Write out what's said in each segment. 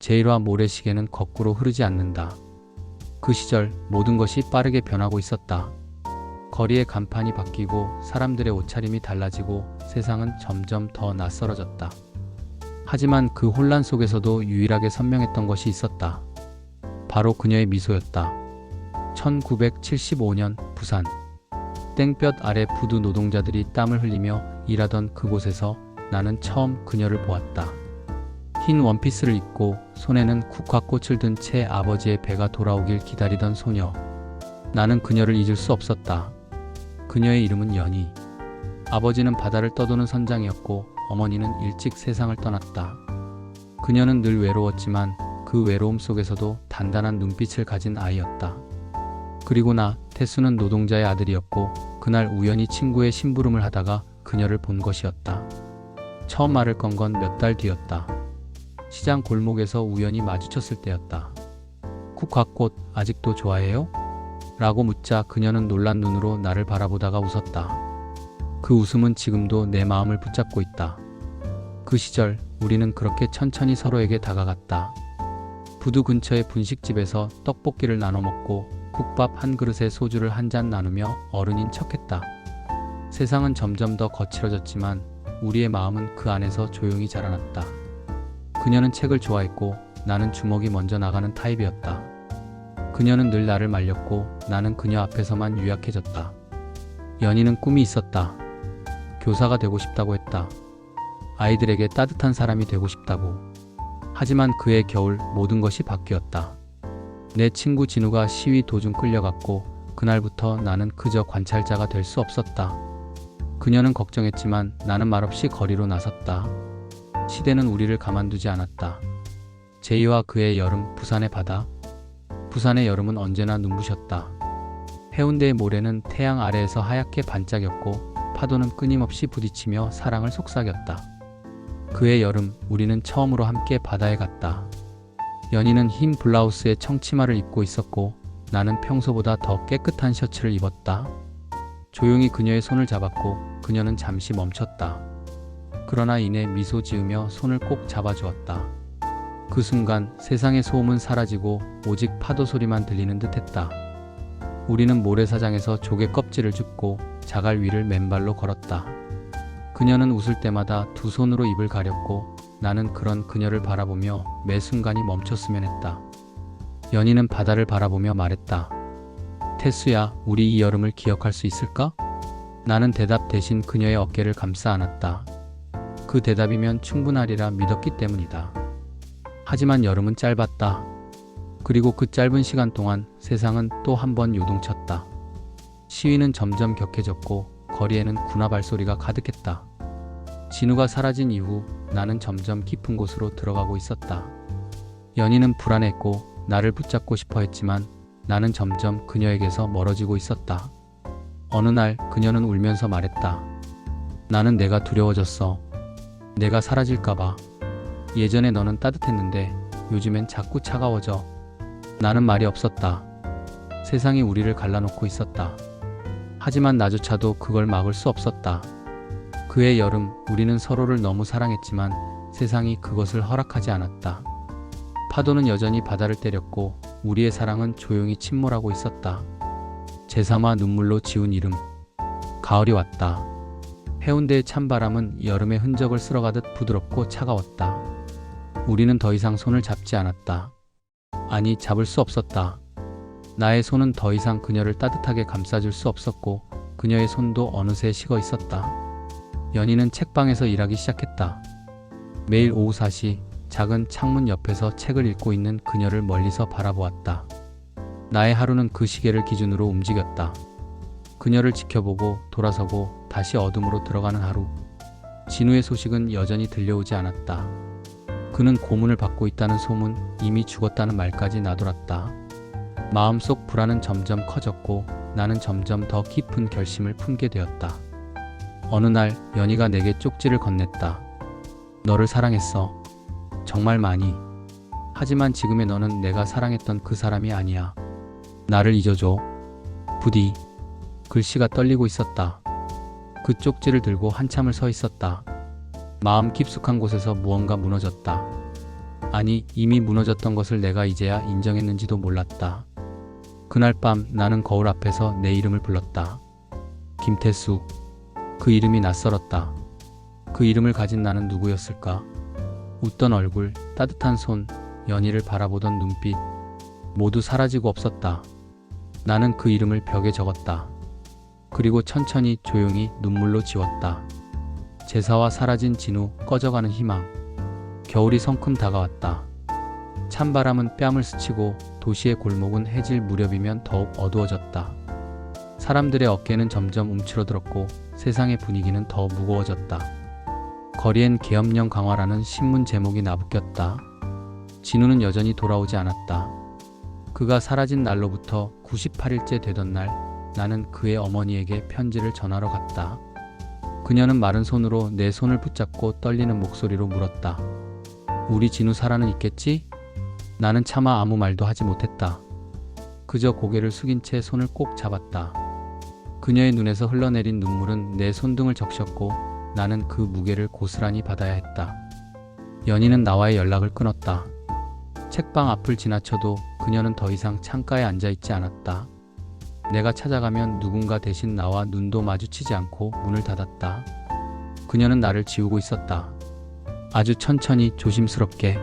제일화 모래시계는 거꾸로 흐르지 않는다. 그 시절 모든 것이 빠르게 변하고 있었다. 거리의 간판이 바뀌고 사람들의 옷차림이 달라지고 세상은 점점 더 낯설어졌다. 하지만 그 혼란 속에서도 유일하게 선명했던 것이 있었다. 바로 그녀의 미소였다. 1975년 부산. 땡볕 아래 부두 노동자들이 땀을 흘리며 일하던 그곳에서 나는 처음 그녀를 보았다. 흰 원피스를 입고 손에는 국화꽃을 든 채 아버지의 배가 돌아오길 기다리던 소녀. 나는 그녀를 잊을 수 없었다. 그녀의 이름은 연희. 아버지는 바다를 떠도는 선장이었고 어머니는 일찍 세상을 떠났다. 그녀는 늘 외로웠지만 그 외로움 속에서도 단단한 눈빛을 가진 아이였다. 그리고 나, 태수는 노동자의 아들이었고 그날 우연히 친구의 심부름을 하다가 그녀를 본 것이었다. 처음 말을 건 건 몇 달 뒤였다. 시장 골목에서 우연히 마주쳤을 때였다. 국화꽃 아직도 좋아해요? 라고 묻자 그녀는 놀란 눈으로 나를 바라보다가 웃었다. 그 웃음은 지금도 내 마음을 붙잡고 있다. 그 시절 우리는 그렇게 천천히 서로에게 다가갔다. 부두 근처의 분식집에서 떡볶이를 나눠 먹고 국밥 한 그릇에 소주를 한 잔 나누며 어른인 척했다. 세상은 점점 더 거칠어졌지만 우리의 마음은 그 안에서 조용히 자라났다. 그녀는 책을 좋아했고 나는 주먹이 먼저 나가는 타입이었다. 그녀는 늘 나를 말렸고 나는 그녀 앞에서만 유약해졌다. 연희는 꿈이 있었다. 교사가 되고 싶다고 했다. 아이들에게 따뜻한 사람이 되고 싶다고. 하지만 그해 겨울 모든 것이 바뀌었다. 내 친구 진우가 시위 도중 끌려갔고 그날부터 나는 그저 관찰자가 될 수 없었다. 그녀는 걱정했지만 나는 말없이 거리로 나섰다. 시대는 우리를 가만두지 않았다. 제이와 그의 여름, 부산의 바다. 부산의 여름은 언제나 눈부셨다. 해운대의 모래는 태양 아래에서 하얗게 반짝였고 파도는 끊임없이 부딪히며 사랑을 속삭였다. 그의 여름, 우리는 처음으로 함께 바다에 갔다. 연희는 흰 블라우스에 청치마를 입고 있었고 나는 평소보다 더 깨끗한 셔츠를 입었다. 조용히 그녀의 손을 잡았고 그녀는 잠시 멈췄다. 그러나 이내 미소 지으며 손을 꼭 잡아주었다. 그 순간 세상의 소음은 사라지고 오직 파도 소리만 들리는 듯했다. 우리는 모래사장에서 조개 껍질을 줍고 자갈 위를 맨발로 걸었다. 그녀는 웃을 때마다 두 손으로 입을 가렸고 나는 그런 그녀를 바라보며 매 순간이 멈췄으면 했다. 연희는 바다를 바라보며 말했다. 태수야, 우리 이 여름을 기억할 수 있을까? 나는 대답 대신 그녀의 어깨를 감싸 안았다. 그 대답이면 충분하리라 믿었기 때문이다. 하지만 여름은 짧았다. 그리고 그 짧은 시간 동안 세상은 또 한 번 요동쳤다. 시위는 점점 격해졌고 거리에는 군화 발소리가 가득했다. 진우가 사라진 이후 나는 점점 깊은 곳으로 들어가고 있었다. 연희는 불안했고 나를 붙잡고 싶어 했지만 나는 점점 그녀에게서 멀어지고 있었다. 어느 날 그녀는 울면서 말했다. 나는 내가 두려워졌어. 내가 사라질까봐. 예전에 너는 따뜻했는데 요즘엔 자꾸 차가워져. 나는 말이 없었다. 세상이 우리를 갈라놓고 있었다. 하지만 나조차도 그걸 막을 수 없었다. 그해 여름 우리는 서로를 너무 사랑했지만 세상이 그것을 허락하지 않았다. 파도는 여전히 바다를 때렸고 우리의 사랑은 조용히 침몰하고 있었다. 제3화 눈물로 지운 이름. 가을이 왔다. 해운대의 찬바람은 여름의 흔적을 쓸어가듯 부드럽고 차가웠다. 우리는 더 이상 손을 잡지 않았다. 아니, 잡을 수 없었다. 나의 손은 더 이상 그녀를 따뜻하게 감싸줄 수 없었고 그녀의 손도 어느새 식어 있었다. 연희는 책방에서 일하기 시작했다. 매일 오후 4시 작은 창문 옆에서 책을 읽고 있는 그녀를 멀리서 바라보았다. 나의 하루는 그 시계를 기준으로 움직였다. 그녀를 지켜보고 돌아서고 다시 어둠으로 들어가는 하루. 진우의 소식은 여전히 들려오지 않았다. 그는 고문을 받고 있다는 소문, 이미 죽었다는 말까지 나돌았다. 마음속 불안은 점점 커졌고 나는 점점 더 깊은 결심을 품게 되었다. 어느 날 연희가 내게 쪽지를 건넸다. 너를 사랑했어. 정말 많이. 하지만 지금의 너는 내가 사랑했던 그 사람이 아니야. 나를 잊어줘. 부디. 글씨가 떨리고 있었다. 그 쪽지를 들고 한참을 서 있었다. 마음 깊숙한 곳에서 무언가 무너졌다. 아니, 이미 무너졌던 것을 내가 이제야 인정했는지도 몰랐다. 그날 밤 나는 거울 앞에서 내 이름을 불렀다. 김태수. 그 이름이 낯설었다. 그 이름을 가진 나는 누구였을까? 웃던 얼굴, 따뜻한 손, 연희를 바라보던 눈빛, 모두 사라지고 없었다. 나는 그 이름을 벽에 적었다. 그리고 천천히 조용히 눈물로 지웠다. 제사와 사라진 진우, 꺼져가는 희망. 겨울이 성큼 다가왔다. 찬바람은 뺨을 스치고 도시의 골목은 해질 무렵이면 더욱 어두워졌다. 사람들의 어깨는 점점 움츠러들었고 세상의 분위기는 더 무거워졌다. 거리엔 계엄령 강화라는 신문 제목이 나부꼈다. 진우는 여전히 돌아오지 않았다. 그가 사라진 날로부터 98일째 되던 날, 나는 그의 어머니에게 편지를 전하러 갔다. 그녀는 마른 손으로 내 손을 붙잡고 떨리는 목소리로 물었다. 우리 진우 살아는 있겠지? 나는 차마 아무 말도 하지 못했다. 그저 고개를 숙인 채 손을 꼭 잡았다. 그녀의 눈에서 흘러내린 눈물은 내 손등을 적셨고 나는 그 무게를 고스란히 받아야 했다. 연희는 나와의 연락을 끊었다. 책방 앞을 지나쳐도 그녀는 더 이상 창가에 앉아있지 않았다. 내가 찾아가면 누군가 대신 나와 눈도 마주치지 않고 문을 닫았다. 그녀는 나를 지우고 있었다. 아주 천천히 조심스럽게.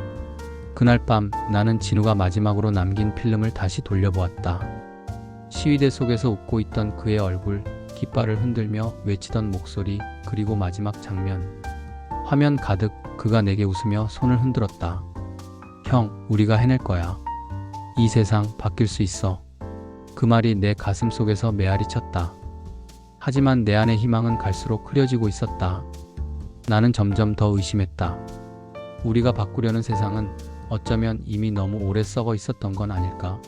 그날 밤 나는 진우가 마지막으로 남긴 필름을 다시 돌려보았다. 시위대 속에서 웃고 있던 그의 얼굴, 깃발을 흔들며 외치던 목소리, 그리고 마지막 장면. 화면 가득 그가 내게 웃으며 손을 흔들었다. 형, 우리가 해낼 거야. 이 세상 바뀔 수 있어. 그 말이 내 가슴 속에서 메아리 쳤다. 하지만 내 안의 희망은 갈수록 흐려지고 있었다. 나는 점점 더 의심했다. 우리가 바꾸려는 세상은 어쩌면 이미 너무 오래 썩어 있었던 건 아닐까?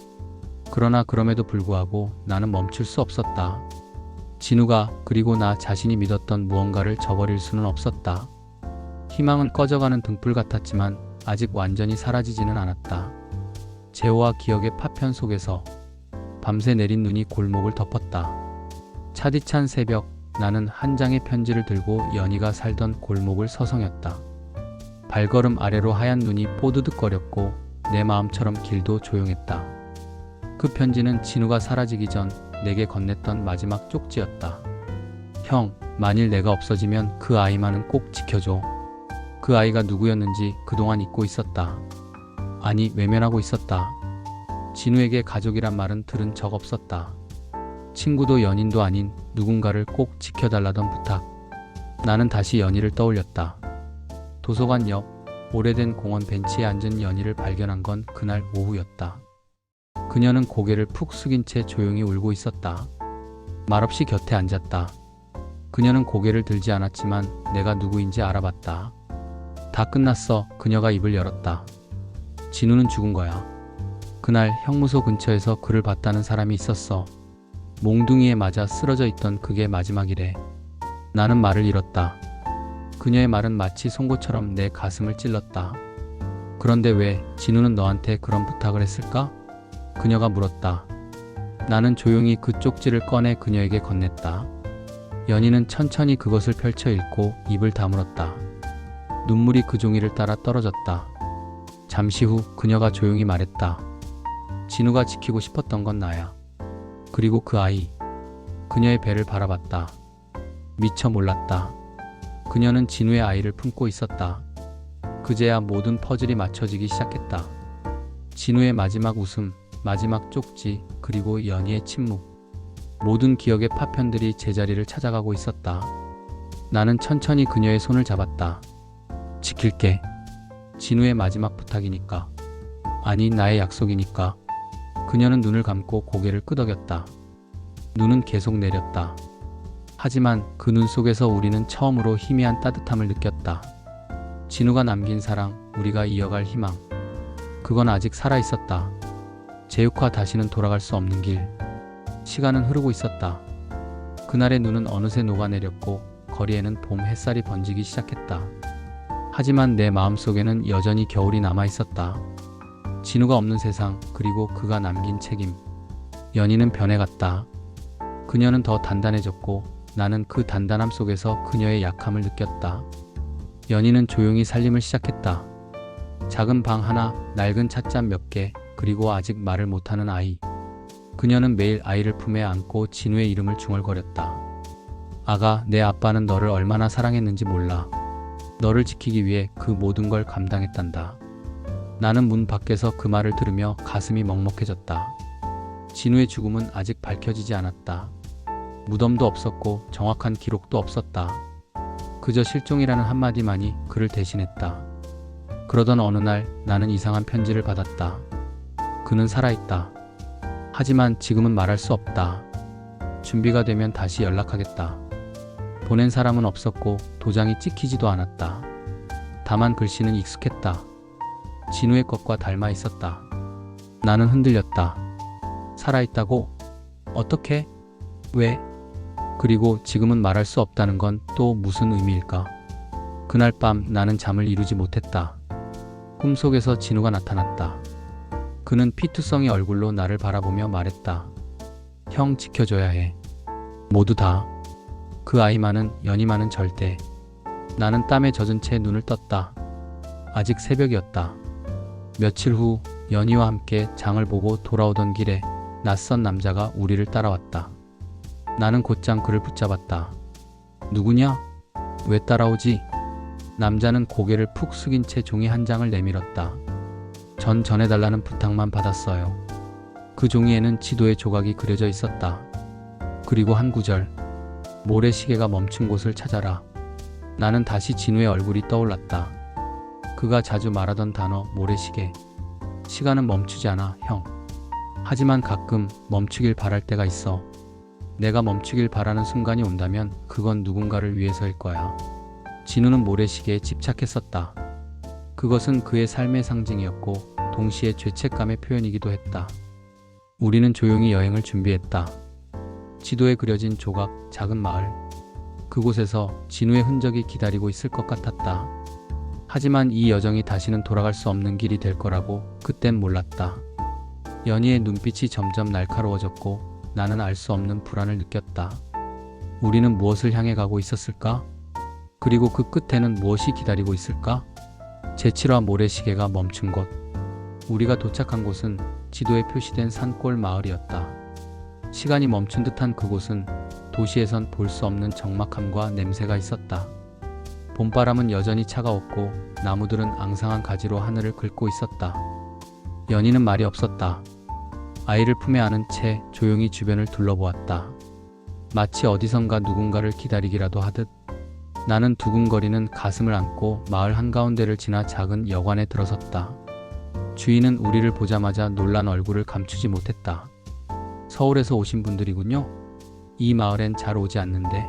그러나 그럼에도 불구하고 나는 멈출 수 없었다. 진우가, 그리고 나 자신이 믿었던 무언가를 저버릴 수는 없었다. 희망은 꺼져가는 등불 같았지만 아직 완전히 사라지지는 않았다. 재호와 기억의 파편 속에서 밤새 내린 눈이 골목을 덮었다. 차디찬 새벽, 나는 한 장의 편지를 들고 연희가 살던 골목을 서성였다. 발걸음 아래로 하얀 눈이 뽀드득거렸고 내 마음처럼 길도 조용했다. 그 편지는 진우가 사라지기 전 내게 건넸던 마지막 쪽지였다. 형, 만일 내가 없어지면 그 아이만은 꼭 지켜줘. 그 아이가 누구였는지 그동안 잊고 있었다. 아니, 외면하고 있었다. 진우에게 가족이란 말은 들은 적 없었다. 친구도 연인도 아닌 누군가를 꼭 지켜달라던 부탁. 나는 다시 연희를 떠올렸다. 도서관 옆 오래된 공원 벤치에 앉은 연희를 발견한 건 그날 오후였다. 그녀는 고개를 푹 숙인 채 조용히 울고 있었다. 말없이 곁에 앉았다. 그녀는 고개를 들지 않았지만 내가 누구인지 알아봤다. 다 끝났어. 그녀가 입을 열었다. 진우는 죽은 거야. 그날 형무소 근처에서 그를 봤다는 사람이 있었어. 몽둥이에 맞아 쓰러져 있던 그게 마지막이래. 나는 말을 잃었다. 그녀의 말은 마치 송곳처럼 내 가슴을 찔렀다. 그런데 왜 진우는 너한테 그런 부탁을 했을까? 그녀가 물었다. 나는 조용히 그 쪽지를 꺼내 그녀에게 건넸다. 연희는 천천히 그것을 펼쳐 읽고 입을 다물었다. 눈물이 그 종이를 따라 떨어졌다. 잠시 후 그녀가 조용히 말했다. 진우가 지키고 싶었던 건 나야. 그리고 그 아이. 그녀의 배를 바라봤다. 미처 몰랐다. 그녀는 진우의 아이를 품고 있었다. 그제야 모든 퍼즐이 맞춰지기 시작했다. 진우의 마지막 웃음, 마지막 쪽지, 그리고 연희의 침묵. 모든 기억의 파편들이 제자리를 찾아가고 있었다. 나는 천천히 그녀의 손을 잡았다. 지킬게. 진우의 마지막 부탁이니까. 아니, 나의 약속이니까. 그녀는 눈을 감고 고개를 끄덕였다. 눈은 계속 내렸다. 하지만 그 눈 속에서 우리는 처음으로 희미한 따뜻함을 느꼈다. 진우가 남긴 사랑, 우리가 이어갈 희망. 그건 아직 살아있었다. 제육화 다시는 돌아갈 수 없는 길. 시간은 흐르고 있었다. 그날의 눈은 어느새 녹아내렸고 거리에는 봄 햇살이 번지기 시작했다. 하지만 내 마음속에는 여전히 겨울이 남아있었다. 진우가 없는 세상, 그리고 그가 남긴 책임. 연희는 변해갔다. 그녀는 더 단단해졌고 나는 그 단단함 속에서 그녀의 약함을 느꼈다. 연희는 조용히 살림을 시작했다. 작은 방 하나, 낡은 찻잔 몇 개, 그리고 아직 말을 못하는 아이. 그녀는 매일 아이를 품에 안고 진우의 이름을 중얼거렸다. 아가, 내 아빠는 너를 얼마나 사랑했는지 몰라. 너를 지키기 위해 그 모든 걸 감당했단다. 나는 문 밖에서 그 말을 들으며 가슴이 먹먹해졌다. 진우의 죽음은 아직 밝혀지지 않았다. 무덤도 없었고 정확한 기록도 없었다. 그저 실종이라는 한마디만이 그를 대신했다. 그러던 어느 날 나는 이상한 편지를 받았다. 그는 살아있다. 하지만 지금은 말할 수 없다. 준비가 되면 다시 연락하겠다. 보낸 사람은 없었고 도장이 찍히지도 않았다. 다만 글씨는 익숙했다. 진우의 것과 닮아 있었다. 나는 흔들렸다. 살아있다고? 어떻게? 왜? 그리고 지금은 말할 수 없다는 건 또 무슨 의미일까? 그날 밤 나는 잠을 이루지 못했다. 꿈속에서 진우가 나타났다. 그는 피투성이 얼굴로 나를 바라보며 말했다. 형 지켜줘야 해. 모두 다. 그 아이만은, 연희만은 절대. 나는 땀에 젖은 채 눈을 떴다. 아직 새벽이었다. 며칠 후 연희와 함께 장을 보고 돌아오던 길에 낯선 남자가 우리를 따라왔다. 나는 곧장 그를 붙잡았다. 누구냐? 왜 따라오지? 남자는 고개를 푹 숙인 채 종이 한 장을 내밀었다. 전 전해달라는 부탁만 받았어요. 그 종이에는 지도의 조각이 그려져 있었다. 그리고 한 구절. 모래시계가 멈춘 곳을 찾아라. 나는 다시 진우의 얼굴이 떠올랐다. 그가 자주 말하던 단어 모래시계. 시간은 멈추지 않아, 형. 하지만 가끔 멈추길 바랄 때가 있어. 내가 멈추길 바라는 순간이 온다면 그건 누군가를 위해서일 거야. 진우는 모래시계에 집착했었다. 그것은 그의 삶의 상징이었고 동시에 죄책감의 표현이기도 했다. 우리는 조용히 여행을 준비했다. 지도에 그려진 조각, 작은 마을. 그곳에서 진우의 흔적이 기다리고 있을 것 같았다. 하지만 이 여정이 다시는 돌아갈 수 없는 길이 될 거라고 그땐 몰랐다. 연희의 눈빛이 점점 날카로워졌고 나는 알 수 없는 불안을 느꼈다. 우리는 무엇을 향해 가고 있었을까? 그리고 그 끝에는 무엇이 기다리고 있을까? 제7화 모래시계가 멈춘 곳. 우리가 도착한 곳은 지도에 표시된 산골 마을이었다. 시간이 멈춘 듯한 그곳은 도시에선 볼 수 없는 적막함과 냄새가 있었다. 봄바람은 여전히 차가웠고 나무들은 앙상한 가지로 하늘을 긁고 있었다. 연희는 말이 없었다. 아이를 품에 안은 채 조용히 주변을 둘러보았다. 마치 어디선가 누군가를 기다리기라도 하듯. 나는 두근거리는 가슴을 안고 마을 한가운데를 지나 작은 여관에 들어섰다. 주인은 우리를 보자마자 놀란 얼굴을 감추지 못했다. 서울에서 오신 분들이군요. 이 마을엔 잘 오지 않는데.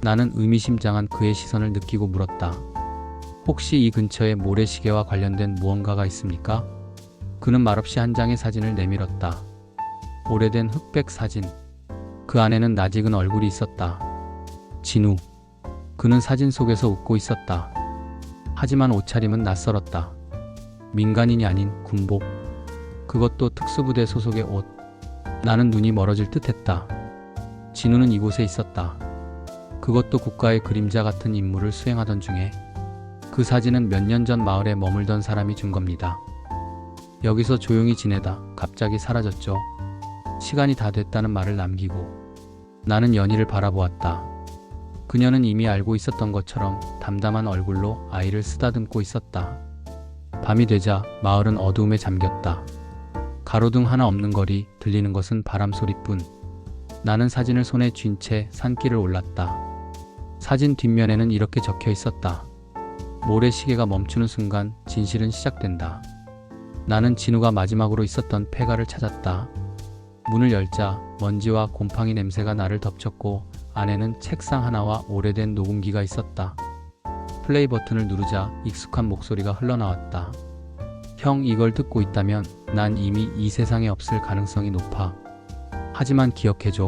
나는 의미심장한 그의 시선을 느끼고 물었다. 혹시 이 근처에 모래시계와 관련된 무언가가 있습니까? 그는 말없이 한 장의 사진을 내밀었다. 오래된 흑백 사진. 그 안에는 낯익은 얼굴이 있었다. 진우. 그는 사진 속에서 웃고 있었다. 하지만 옷차림은 낯설었다. 민간인이 아닌 군복. 그것도 특수부대 소속의 옷. 나는 눈이 멀어질 듯했다. 진우는 이곳에 있었다. 그것도 국가의 그림자 같은 임무를 수행하던 중에. 그 사진은 몇 년 전 마을에 머물던 사람이 준 겁니다. 여기서 조용히 지내다 갑자기 사라졌죠. 시간이 다 됐다는 말을 남기고. 나는 연희를 바라보았다. 그녀는 이미 알고 있었던 것처럼 담담한 얼굴로 아이를 쓰다듬고 있었다. 밤이 되자 마을은 어두움에 잠겼다. 가로등 하나 없는 거리, 들리는 것은 바람 소리뿐. 나는 사진을 손에 쥔 채 산길을 올랐다. 사진 뒷면에는 이렇게 적혀 있었다. 모래시계가 멈추는 순간 진실은 시작된다. 나는 진우가 마지막으로 있었던 폐가를 찾았다. 문을 열자 먼지와 곰팡이 냄새가 나를 덮쳤고 안에는 책상 하나와 오래된 녹음기가 있었다. 플레이 버튼을 누르자 익숙한 목소리가 흘러나왔다. 형, 이걸 듣고 있다면 난 이미 이 세상에 없을 가능성이 높아. 하지만 기억해줘.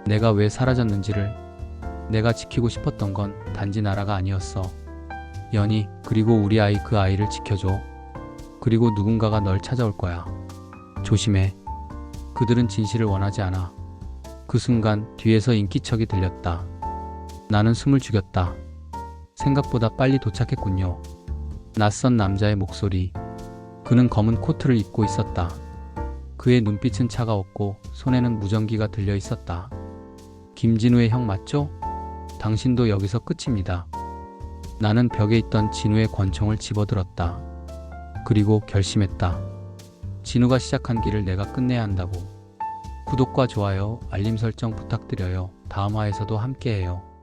내가 왜 사라졌는지를. 내가 지키고 싶었던 건 단지 나라가 아니었어. 연희, 그리고 우리 아이, 그 아이를 지켜줘. 그리고 누군가가 널 찾아올 거야. 조심해. 그들은 진실을 원하지 않아. 그 순간 뒤에서 인기척이 들렸다. 나는 숨을 죽였다. 생각보다 빨리 도착했군요. 낯선 남자의 목소리. 그는 검은 코트를 입고 있었다. 그의 눈빛은 차가웠고 손에는 무전기가 들려 있었다. 김진우의 형 맞죠? 당신도 여기서 끝입니다. 나는 벽에 있던 진우의 권총을 집어들었다. 그리고 결심했다. 진우가 시작한 길을 내가 끝내야 한다고. 구독과 좋아요, 알림 설정 부탁드려요. 다음 화에서도 함께해요.